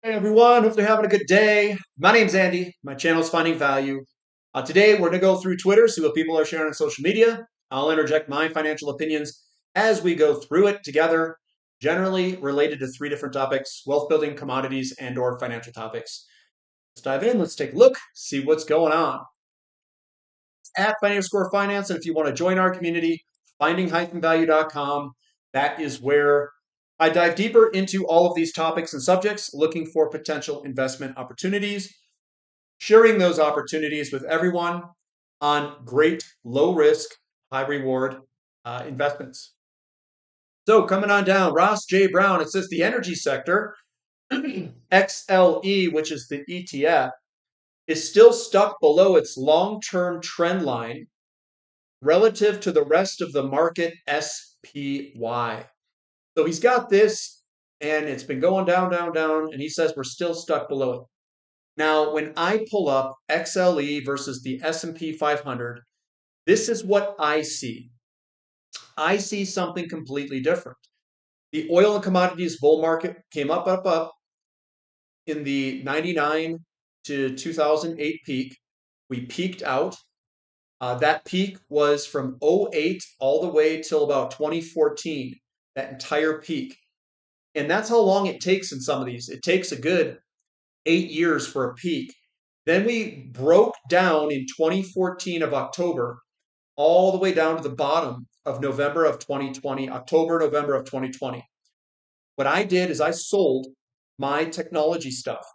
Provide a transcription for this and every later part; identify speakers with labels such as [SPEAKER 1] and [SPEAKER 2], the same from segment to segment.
[SPEAKER 1] Hey everyone, hope you're having a good day. My name's Andy. My channel is Finding Value. Today we're going to go through Twitter, see what people are sharing on social media. I'll interject my financial opinions as we go through it together, generally related to three different topics: wealth building, commodities, and/or financial topics. Let's dive in. Let's take a look, see what's going on. It's at Financial Score Finance, and if you want to join our community, finding-value.com. That is where I dive deeper into all of these topics and subjects, looking for potential investment opportunities, sharing those opportunities with everyone on great low risk, high reward investments. So coming on down, Ross J. Brown, it says the energy sector, XLE, which is the ETF, is still stuck below its long term trend line relative to the rest of the market SPY. So he's got this and it's been going down, down, down, and he says we're still stuck below it. Now, when I pull up XLE versus the S&P 500, this is what I see. I see something completely different. The oil and commodities bull market came up, up, up in the 99 to 2008 peak. We peaked out. That peak was from '08 all the way till about 2014, that entire peak. And that's how long it takes in some of these. It takes a good 8 years for a peak. Then we broke down in 2014 of October, all the way down to the bottom of November of 2020, October, November of 2020. What I did is I sold my technology stuff.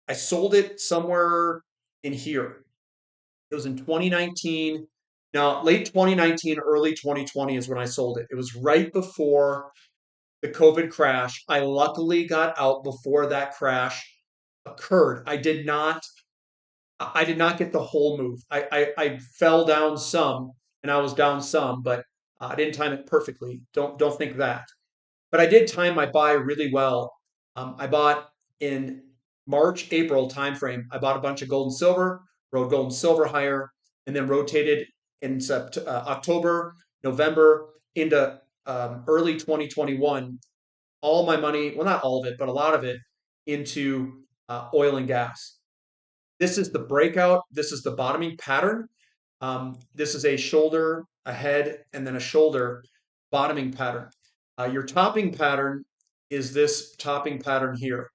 [SPEAKER 1] I sold it somewhere in here. It was in 2019. Now, late 2019, early 2020 is when I sold it. It was right before the COVID crash. I luckily got out before that crash occurred. I did not get the whole move. I fell down some and I was down some, but I didn't time it perfectly. Don't think that. But I did time my buy really well. I bought in March, April timeframe. I bought a bunch of gold and silver, rode gold and silver higher, and then rotated in October, November into early 2021. All my money, well, not all of it, but a lot of it, into oil and gas. This is the breakout. This is the bottoming pattern. This is a shoulder, a head, and then a shoulder bottoming pattern. Your topping pattern is this topping pattern here.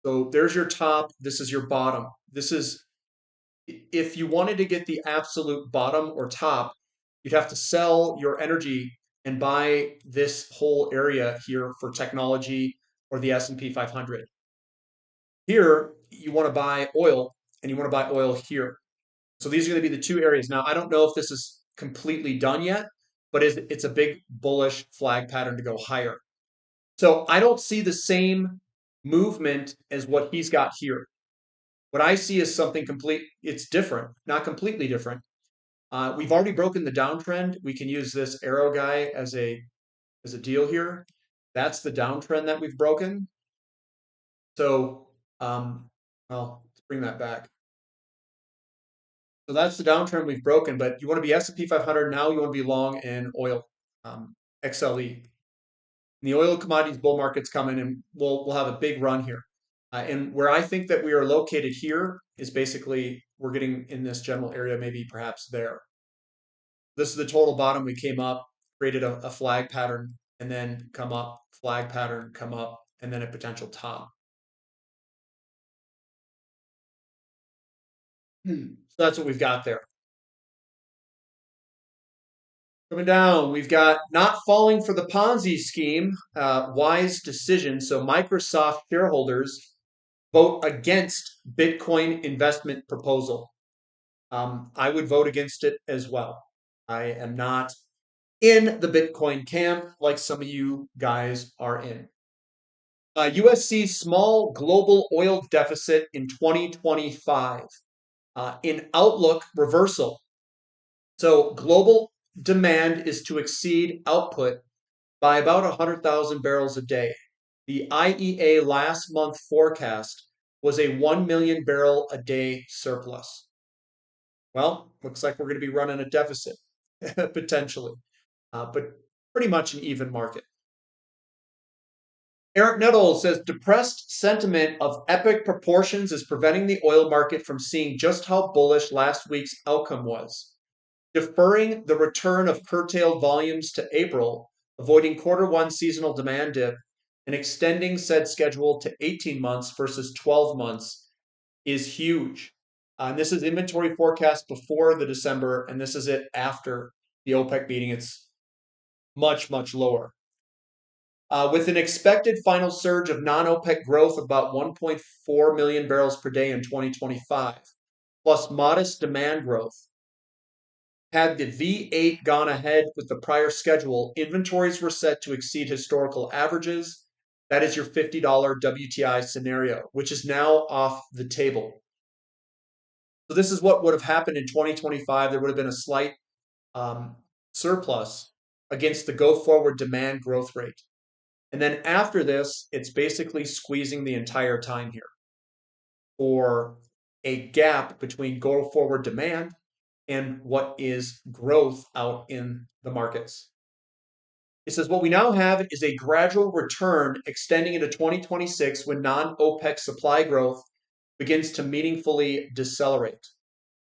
[SPEAKER 1] So there's your top. This is your bottom. This is, if you wanted to get the absolute bottom or top, you'd have to sell your energy and buy this whole area here for technology or the S&P 500. Here, you want to buy oil and you want to buy oil here. So these are going to be the two areas. Now, I don't know if this is completely done yet, but it's a big bullish flag pattern to go higher. So I don't see the same movement as what he's got here. What I see is something it's different, not completely different. We've already broken the downtrend. We can use this arrow guy as a deal here. That's the downtrend that we've broken. So, well, let's bring that back. So that's the downtrend we've broken, but you want to be S&P 500 now. You want to be long in oil, XLE. And the oil commodities bull market's coming, and we'll have a big run here. And where I think that we are located here is basically we're getting in this general area, maybe perhaps there. This is the total bottom. We came up, created a flag pattern, and then come up, flag pattern, come up, and then a potential top. So that's what we've got there. Coming down, we've got not falling for the Ponzi scheme, wise decision. So Microsoft shareholders vote against Bitcoin investment proposal. I would vote against it as well. I am not in the Bitcoin camp like some of you guys are in. USC small global oil deficit in 2025. In outlook reversal. So global demand is to exceed output by about 100,000 barrels a day. The IEA last month forecast was a 1 million barrel a day surplus. Well, looks like we're going to be running a deficit potentially, but pretty much an even market. Eric Nettles says depressed sentiment of epic proportions is preventing the oil market from seeing just how bullish last week's outcome was. Deferring the return of curtailed volumes to April, avoiding quarter one seasonal demand dip, and extending said schedule to 18 months versus 12 months is huge. And this is inventory forecast before the December, and this is it after the OPEC meeting. It's much, much lower. With an expected final surge of non-OPEC growth of about 1.4 million barrels per day in 2025, plus modest demand growth. Had the V8 gone ahead with the prior schedule, inventories were set to exceed historical averages. That is your $50 WTI scenario, which is now off the table. So this is what would have happened in 2025. There would have been a slight surplus against the go-forward demand growth rate. And then after this, it's basically squeezing the entire time here for a gap between go-forward demand and what is growth out in the markets. It says what we now have is a gradual return extending into 2026 when non-OPEC supply growth begins to meaningfully decelerate.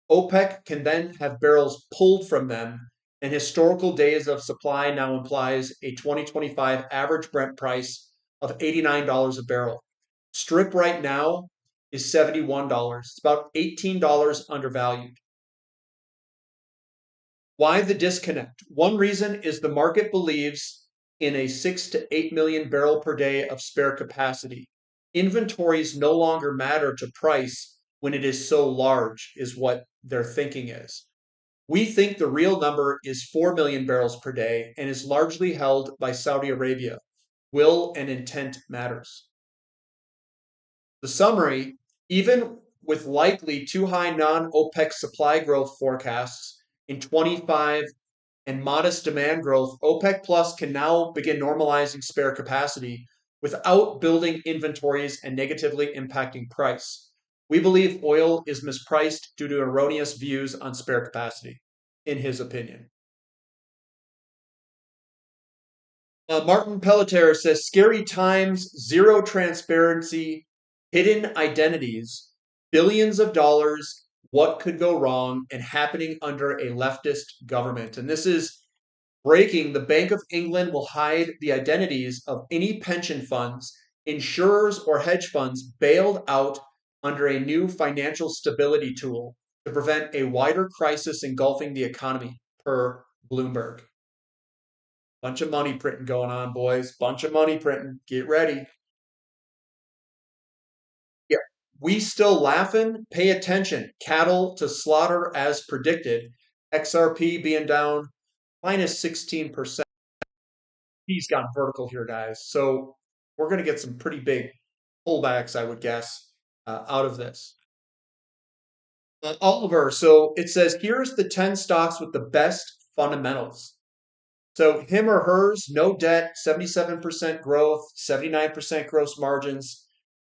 [SPEAKER 1] OPEC can then have barrels pulled from them, and historical days of supply now implies a 2025 average Brent price of $89 a barrel. Strip right now is $71. It's about $18 undervalued. Why the disconnect? One reason is the market believes in a 6 to 8 million barrel per day of spare capacity. Inventories no longer matter to price when it is so large, is what their thinking is. We think the real number is 4 million barrels per day and is largely held by Saudi Arabia. Will and intent matters. The summary, even with likely too high non-OPEC supply growth forecasts in 25 and modest demand growth, OPEC Plus can now begin normalizing spare capacity without building inventories and negatively impacting price. We believe oil is mispriced due to erroneous views on spare capacity, in his opinion. Martin Pelletier says, scary times, zero transparency, hidden identities, billions of dollars, what could go wrong, and happening under a leftist government. And this is breaking. The Bank of England will hide the identities of any pension funds, insurers, or hedge funds bailed out under a new financial stability tool to prevent a wider crisis engulfing the economy, per Bloomberg. Bunch of money printing going on, boys. Bunch of money printing. Get ready. Yeah. We still laughing? Pay attention. Cattle to slaughter as predicted. XRP being down minus 16%. He's gone vertical here, guys. So we're going to get some pretty big pullbacks, I would guess, out of this. Oliver, so it says, here's the 10 stocks with the best fundamentals. So him or hers, no debt, 77% growth, 79% gross margins,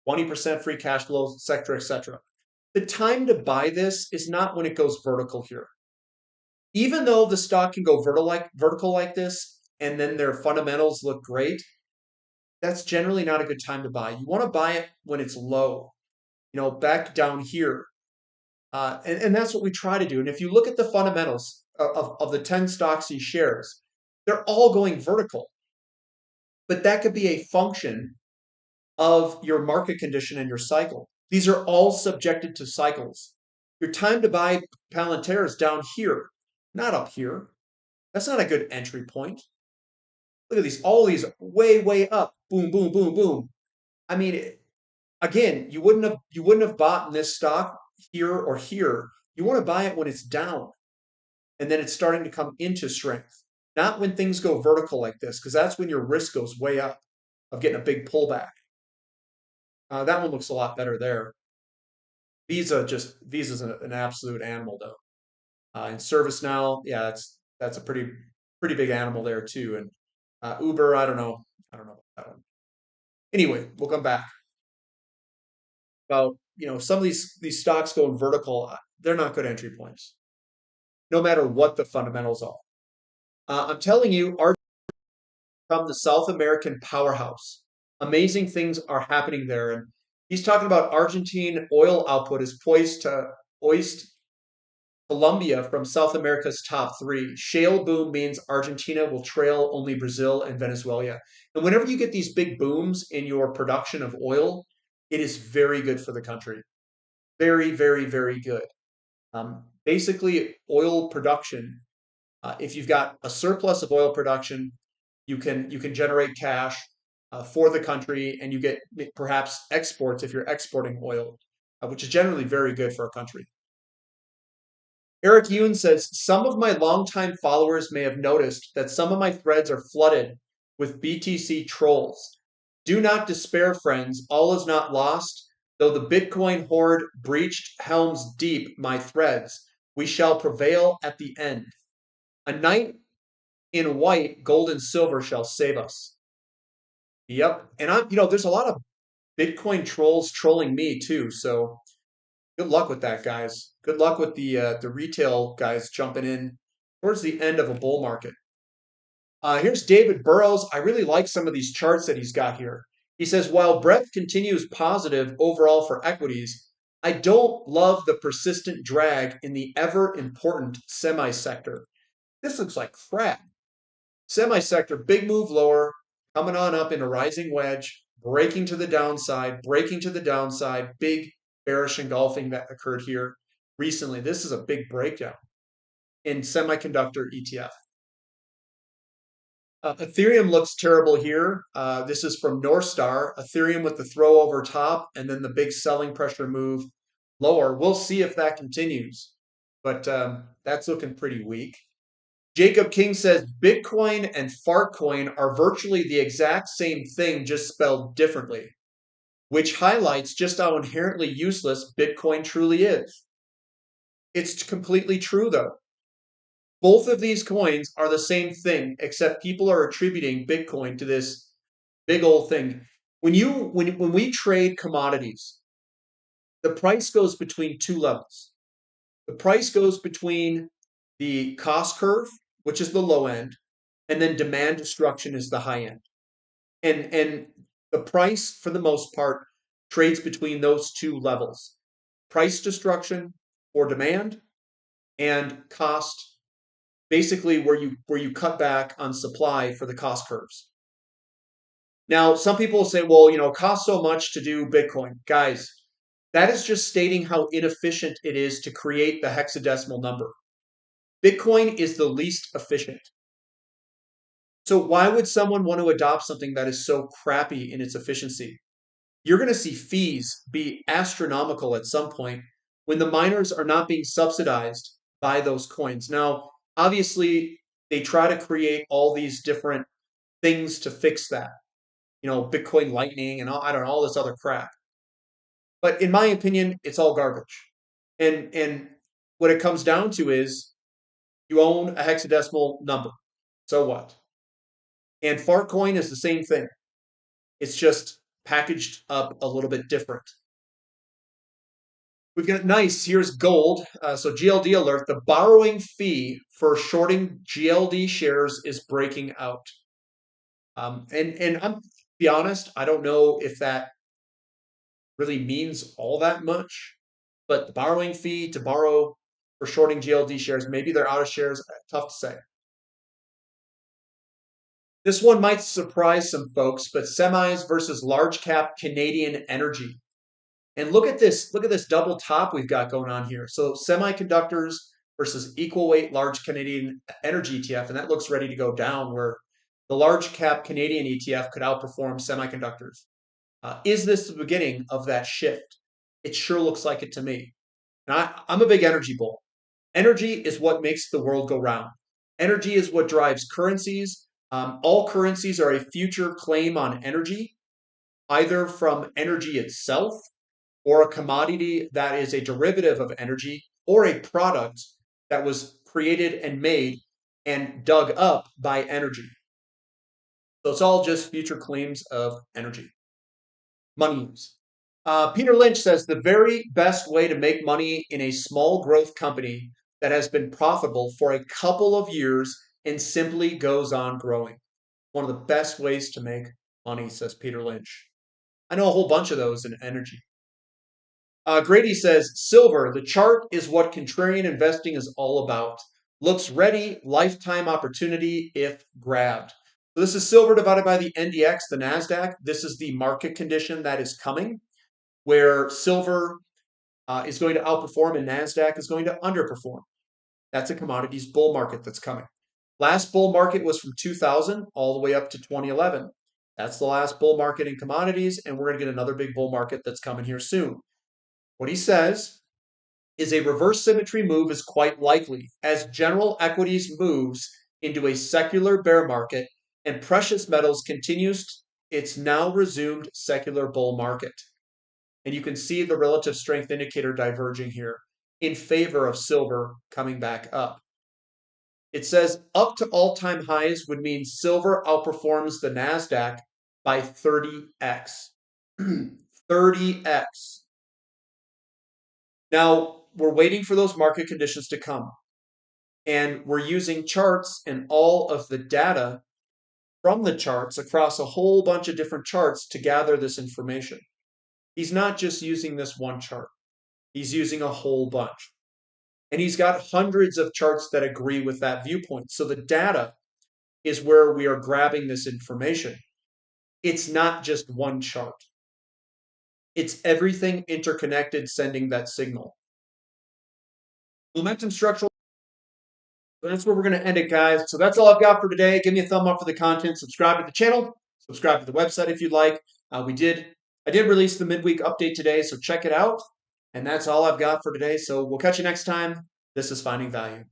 [SPEAKER 1] 20% free cash flows, et cetera, et cetera. The time to buy this is not when it goes vertical here. Even though the stock can go vertical like this, and then their fundamentals look great, that's generally not a good time to buy. You want to buy it when it's low, back down here. And that's what we try to do. And if you look at the fundamentals of the 10 stocks he shares, they're all going vertical. But that could be a function of your market condition and your cycle. These are all subjected to cycles. Your time to buy Palantir is down here, not up here. That's not a good entry point. Look at these, all these way, way up. Boom, boom, boom, boom. I mean, again, you wouldn't have bought in this stock here or here. You want to buy it when it's down and then it's starting to come into strength, not when things go vertical like this, because that's when your risk goes way up of getting a big pullback. That one looks a lot better there. Visa's an absolute animal though. And ServiceNow, yeah, that's a pretty big animal there too. And Uber, I don't know about that one. Anyway, we'll come back. About some of these stocks going vertical, they're not good entry points, no matter what the fundamentals are. I'm telling you, Argentine become the South American powerhouse. Amazing things are happening there. And he's talking about Argentine oil output is poised to hoist Colombia from South America's top three. Shale boom means Argentina will trail only Brazil and Venezuela. And whenever you get these big booms in your production of oil, it is very good for the country. Very, very, very good. Basically, oil production. If you've got a surplus of oil production, you can generate cash for the country, and you get perhaps exports if you're exporting oil, which is generally very good for a country. Eric Yoon says, some of my longtime followers may have noticed that some of my threads are flooded with BTC trolls. Do not despair, friends. All is not lost. Though the Bitcoin horde breached helms deep my threads, we shall prevail at the end. A knight in white, gold, and silver shall save us. Yep. And there's a lot of Bitcoin trolls trolling me too. So good luck with that, guys. Good luck with the retail guys jumping in towards the end of a bull market. Here's David Burrows. I really like some of these charts that he's got here. He says, while breadth continues positive overall for equities, I don't love the persistent drag in the ever important semi sector. This looks like crap. Semi sector, big move lower, coming on up in a rising wedge, breaking to the downside, big bearish engulfing that occurred here recently. This is a big breakdown in semiconductor ETF. Ethereum looks terrible here. This is from Northstar. Ethereum with the throw over top and then the big selling pressure move lower. We'll see if that continues, but that's looking pretty weak. Jacob King says Bitcoin and Fartcoin are virtually the exact same thing, just spelled differently, which highlights just how inherently useless Bitcoin truly is. It's completely true, though. Both of these coins are the same thing, except people are attributing Bitcoin to this big old thing. When we trade commodities, the price goes between two levels. The price goes between the cost curve, which is the low end, and then demand destruction is the high end. And the price, for the most part, trades between those two levels: price destruction or demand, and cost, basically where you cut back on supply for the cost curves. Now, some people will say, well, it costs so much to do Bitcoin. Guys, that is just stating how inefficient it is to create the hexadecimal number. Bitcoin is the least efficient. So why would someone want to adopt something that is so crappy in its efficiency? You're going to see fees be astronomical at some point when the miners are not being subsidized by those coins. Now, obviously, they try to create all these different things to fix that. Bitcoin Lightning and I don't know, all this other crap. But in my opinion, it's all garbage. And what it comes down to is you own a hexadecimal number. So what? And Fartcoin is the same thing. It's just packaged up a little bit different. We've got nice, here's gold. So GLD alert, the borrowing fee for shorting GLD shares is breaking out. And I'm be honest, I don't know if that really means all that much, but the borrowing fee to borrow for shorting GLD shares, maybe they're out of shares, tough to say. This one might surprise some folks, but semis versus large cap Canadian energy. And look at this double top we've got going on here. So semiconductors versus equal weight large Canadian energy ETF, and that looks ready to go down where the large cap Canadian ETF could outperform semiconductors. Is this the beginning of that shift? It sure looks like it to me. Now, I'm a big energy bull. Energy is what makes the world go round. Energy is what drives currencies. All currencies are a future claim on energy, either from energy itself or a commodity that is a derivative of energy or a product that was created and made and dug up by energy. So it's all just future claims of energy. Money use. Peter Lynch says the very best way to make money in a small growth company that has been profitable for a couple of years and simply goes on growing. One of the best ways to make Money, says Peter Lynch. I know a whole bunch of those in energy. Grady says, silver, the chart is what contrarian investing is all about. Looks ready, lifetime opportunity if grabbed. So this is silver divided by the NDX, the NASDAQ. This is the market condition that is coming, where silver is going to outperform and NASDAQ is going to underperform. That's a commodities bull market that's coming. Last bull market was from 2000 all the way up to 2011. That's the last bull market in commodities, and we're going to get another big bull market that's coming here soon. What he says is a reverse symmetry move is quite likely as general equities moves into a secular bear market and precious metals continues its now resumed secular bull market. And you can see the relative strength indicator diverging here in favor of silver coming back up. It says up to all-time highs would mean silver outperforms the NASDAQ by 30x. 30x. Now, we're waiting for those market conditions to come. And we're using charts and all of the data from the charts across a whole bunch of different charts to gather this information. He's not just using this one chart. He's using a whole bunch. And he's got hundreds of charts that agree with that viewpoint. So the data is where we are grabbing this information. It's not just one chart. It's everything interconnected sending that signal. Momentum structural. That's where we're going to end it, guys. So that's all I've got for today. Give me a thumb up for the content. Subscribe to the channel. Subscribe to the website if you'd like. I did release the midweek update today, so check it out. And that's all I've got for today. So we'll catch you next time. This is Finding Value.